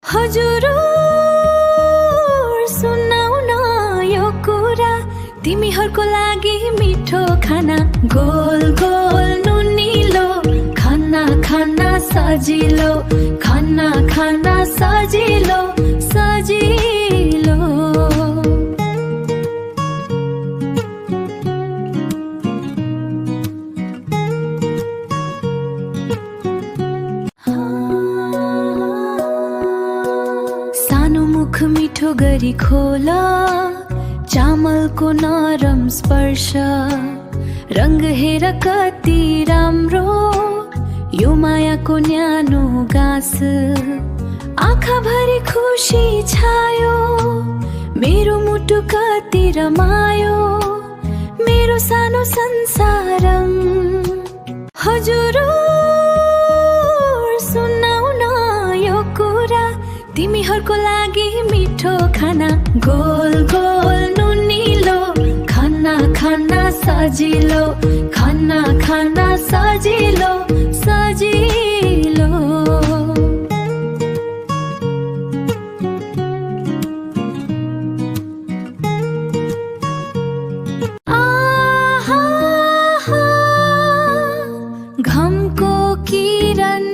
हजुर सुनाउ न यो कुरा, तिमीहरूको लागि मिठो खाना, गोल गोल नुनिलो, खाना खाना सजिलो, खाना खाना सजिलो सजिलो। सानो मुख मिठो गरी खोला, चामलको नरम स्पर्श, रंग हेर कति राम्रो, यो मायाको न्यानो गाँस, आँखाभरि खुसी छायो, मेरो मुटु कति रमायो, मेरो सानो संसार। हजुर सुनाउ न यो कुरा, तिमीहरूको लागि मिठो खाना, गोल गोल नुनिलो, खाना खाना सजिलो, खाना खाना सजिलो सजिलो। आहा घमको किरण